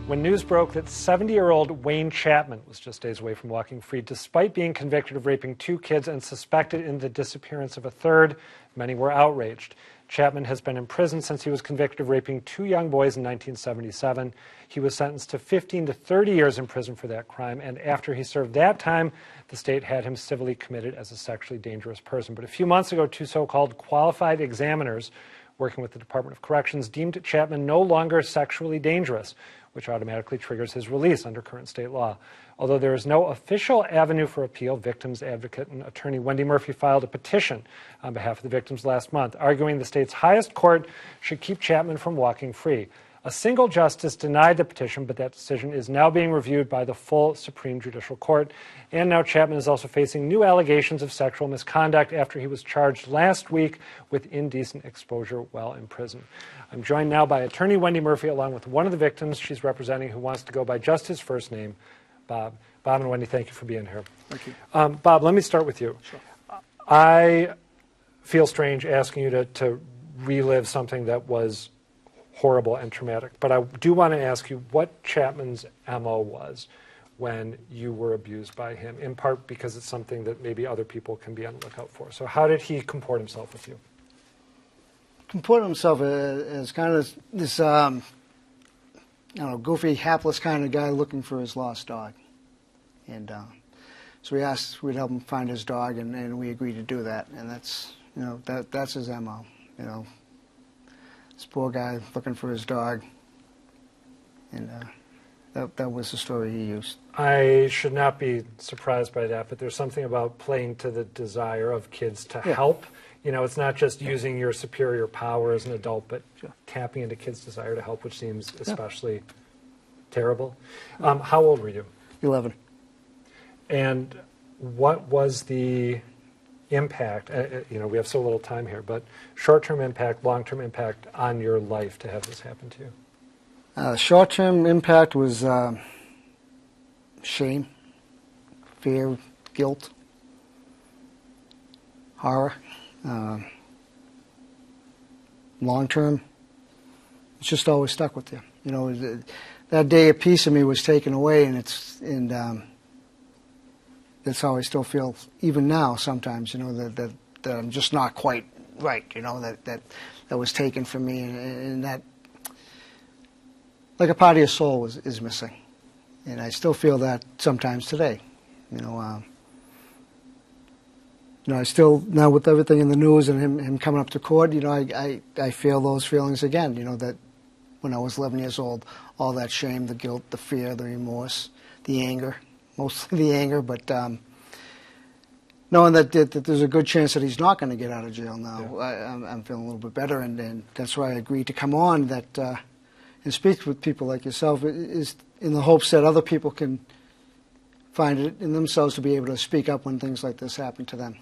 when news broke that 70-year-old Wayne Chapman was just days away from walking free, despite being convicted of raping 2 kids and suspected in the disappearance of a third. Many were outraged. Chapman has been in prison since he was convicted of raping 2 young boys in 1977. He was sentenced to 15 to 30 years in prison for that crime, and after he served that time, the state had him civilly committed as a sexually dangerous person. But a few months ago, 2 so-called qualified examiners working with the Department of Corrections deemed Chapman no longer sexually dangerous, which automatically triggers his release under current state law. Although there is no official avenue for appeal, victims advocate and attorney Wendy Murphy filed a petition on behalf of the victims last month, arguing the state's highest court should keep Chapman from walking free. A single justice denied the petition, but that decision is now being reviewed by the full Supreme Judicial Court. And now Chapman is also facing new allegations of sexual misconduct after he was charged last week with indecent exposure while in prison. I'm joined now by attorney Wendy Murphy, along with one of the victims she's representing who wants to go by just his first name, Bob. Bob and Wendy, thank you for being here. Thank you. Bob, let me start with you. Sure. I feel strange asking you to relive something that was horrible and traumatic, but I do want to ask you what Chapman's MO was when you were abused by him, in part because it's something that maybe other people can be on the lookout for. So how did he comport himself with you? Comport himself as kind of this, goofy, hapless kind of guy looking for his lost dog. And so we asked we'd help him find his dog, and we agreed to do that. And that's, that's his MO, This poor guy looking for his dog, and that was the story he used. I should not be surprised by that, but there's something about playing to the desire of kids to help. It's not just using your superior power as an adult, but tapping into kids' desire to help, which seems especially terrible. How old were you? 11. And what was the impact, we have so little time here, but short-term impact, long-term impact on your life to have this happen to you? Short-term impact was shame, fear, guilt, horror. Long-term, it's just always stuck with you. That day a piece of me was taken away, and that's how I still feel even now sometimes, that I'm just not quite right, that was taken from me, and that, like a part of your soul is missing. And I still feel that sometimes today, I still, now with everything in the news and him coming up to court, I feel those feelings again, that when I was 11 years old, all that shame, the guilt, the fear, the remorse, the anger, mostly the anger, but knowing that there's a good chance that he's not going to get out of jail now, I'm feeling a little bit better, and that's why I agreed to come on and speak with people like yourself, is in the hopes that other people can find it in themselves to be able to speak up when things like this happen to them.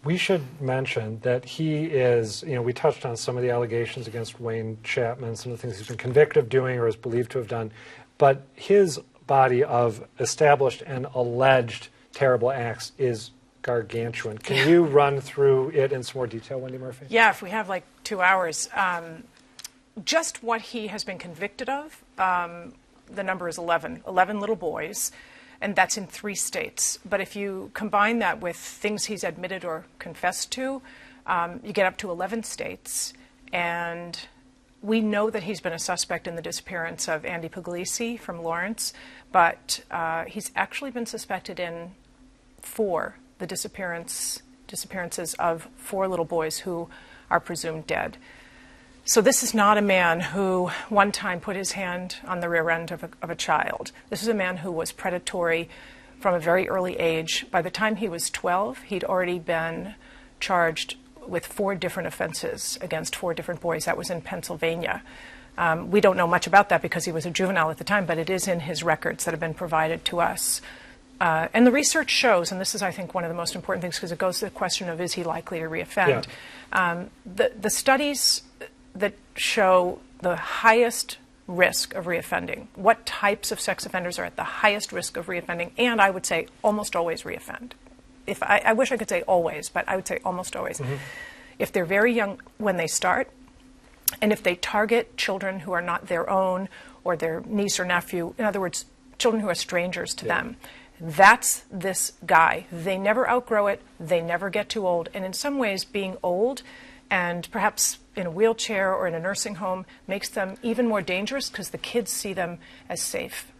We should mention that he is, we touched on some of the allegations against Wayne Chapman, some of the things he's been convicted of doing or is believed to have done, but his body of established and alleged terrible acts is gargantuan. Can you run through it in some more detail, Wendy Murphy? Yeah, if we have like 2 hours. Just what he has been convicted of, the number is 11 little boys, and that's in 3 states. But if you combine that with things he's admitted or confessed to, you get up to 11 states. And we know that he's been a suspect in the disappearance of Andy Puglisi from Lawrence, but he's actually been suspected in 4, the disappearances of 4 little boys who are presumed dead. So this is not a man who one time put his hand on the rear end of a child. This is a man who was predatory from a very early age. By the time he was 12, he'd already been charged with 4 different offenses against 4 different boys. That was in Pennsylvania. We don't know much about that because he was a juvenile at the time, but it is in his records that have been provided to us. And the research shows, and this is, I think, one of the most important things because it goes to the question of is he likely to reoffend. Yeah. The studies that show the highest risk of reoffending, what types of sex offenders are at the highest risk of reoffending, and I would say almost always reoffend. I wish I could say always, but I would say almost always. Mm-hmm. If they're very young when they start, And if they target children who are not their own or their niece or nephew, in other words, children who are strangers to them, that's this guy. They never outgrow it. They never get too old. And in some ways, being old and perhaps in a wheelchair or in a nursing home makes them even more dangerous because the kids see them as safe.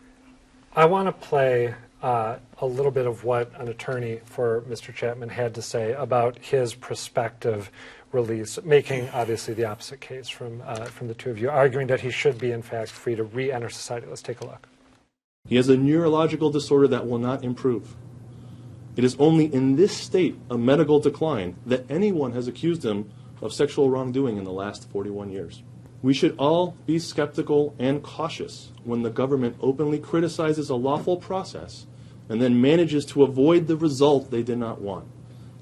I want to play a little bit of what an attorney for Mr. Chapman had to say about his prospective release, making obviously the opposite case from the two of you, arguing that he should be in fact free to re-enter society. Let's take a look. He has a neurological disorder that will not improve. It is only in this state of medical decline that anyone has accused him of sexual wrongdoing in the last 41 years. We should all be skeptical and cautious when the government openly criticizes a lawful process and then manages to avoid the result they did not want.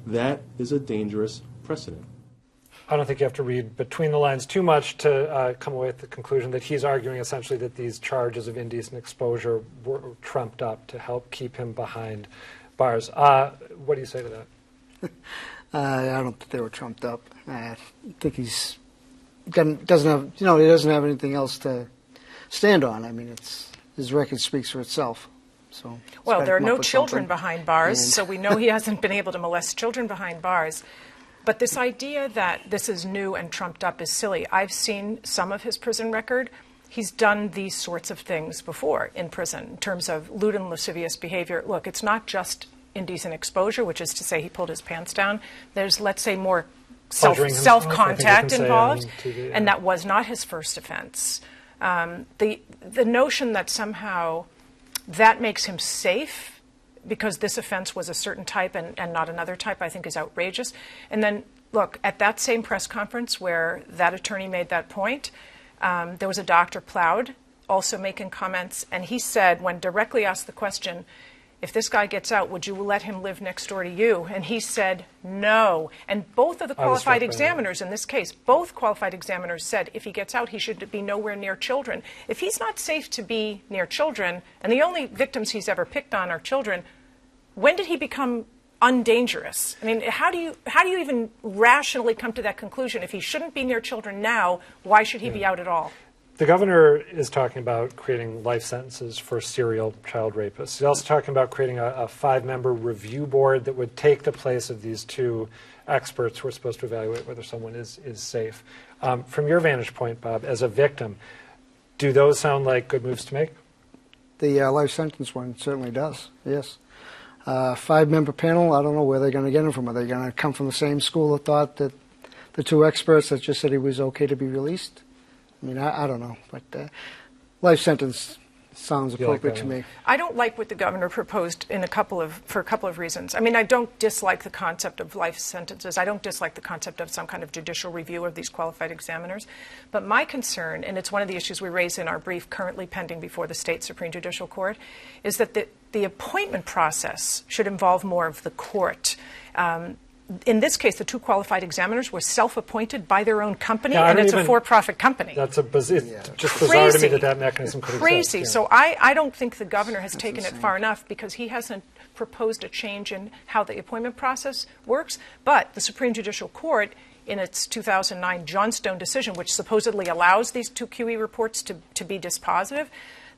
That is a dangerous precedent. I don't think you have to read between the lines too much to come away with the conclusion that he's arguing essentially that these charges of indecent exposure were trumped up to help keep him behind bars. What do you say to that? I don't think they were trumped up. I think he doesn't have anything else to stand on. I mean, his record speaks for itself. So well, there are no children behind bars, so we know he hasn't been able to molest children behind bars. But this idea that this is new and trumped up is silly. I've seen some of his prison record. He's done these sorts of things before in prison in terms of lewd and lascivious behavior. Look, it's not just indecent exposure, which is to say he pulled his pants down. There's, let's say, more self-contact involved, and that was not his first offense. The notion that somehow that makes him safe because this offense was a certain type and not another type, I think is outrageous. And then, look, at that same press conference where that attorney made that point, there was a Dr. Plowd also making comments, and he said, when directly asked the question, if this guy gets out, would you let him live next door to you? And he said, no. And both of the qualified examiners in this case, both qualified examiners said if he gets out, he should be nowhere near children. If he's not safe to be near children, and the only victims he's ever picked on are children, when did he become undangerous? I mean, how do you even rationally come to that conclusion? If he shouldn't be near children now, why should he be out at all? The governor is talking about creating life sentences for serial child rapists. He's also talking about creating a 5-member review board that would take the place of these 2 experts who are supposed to evaluate whether someone is safe. From your vantage point, Bob, as a victim, do those sound like good moves to make? The life sentence one certainly does, yes. 5-member panel, I don't know where they're going to get him from. Are they going to come from the same school that thought that the 2 experts that just said he was okay to be released? I mean, I don't know, but life sentence sounds appropriate to me. I don't like what the governor proposed for a couple of reasons. I mean, I don't dislike the concept of life sentences. I don't dislike the concept of some kind of judicial review of these qualified examiners. But my concern, and it's one of the issues we raise in our brief currently pending before the state Supreme Judicial Court, is that the appointment process should involve more of the court. In this case, the 2 qualified examiners were self-appointed by their own company, and it's a for-profit company. That's just bizarre to me that mechanism could exist. Crazy. Yeah. So I don't think the governor has taken it far enough because he hasn't proposed a change in how the appointment process works. But the Supreme Judicial Court, in its 2009 Johnstone decision, which supposedly allows these 2 QE reports to be dispositive,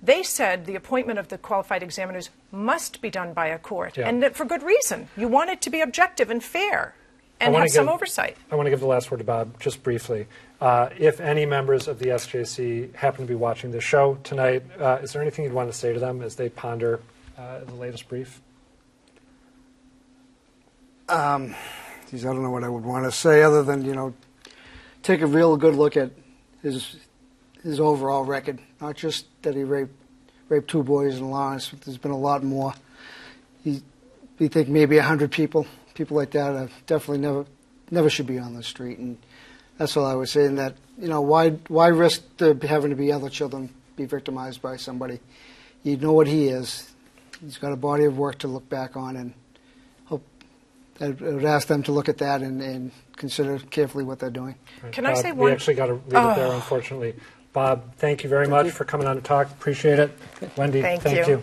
they said the appointment of the qualified examiners must be done by a court, and for good reason. You want it to be objective and fair and have some oversight. I want to give the last word to Bob, just briefly. If any members of the SJC happen to be watching this show tonight, is there anything you'd want to say to them as they ponder the latest brief? I don't know what I would want to say other than, take a real good look at his overall record, not just that he raped 2 boys in Lawrence. There's been a lot more. We think maybe 100 people like that definitely never should be on the street, and that's all I was saying. That why risk having to be other children be victimized by somebody? You know what he is. He's got a body of work to look back on, and hope I would ask them to look at that and consider carefully what they're doing. Right. Can I say one? We actually got to leave it there, unfortunately. Bob, thank you very much for coming on to talk. Appreciate it. Wendy, thank you.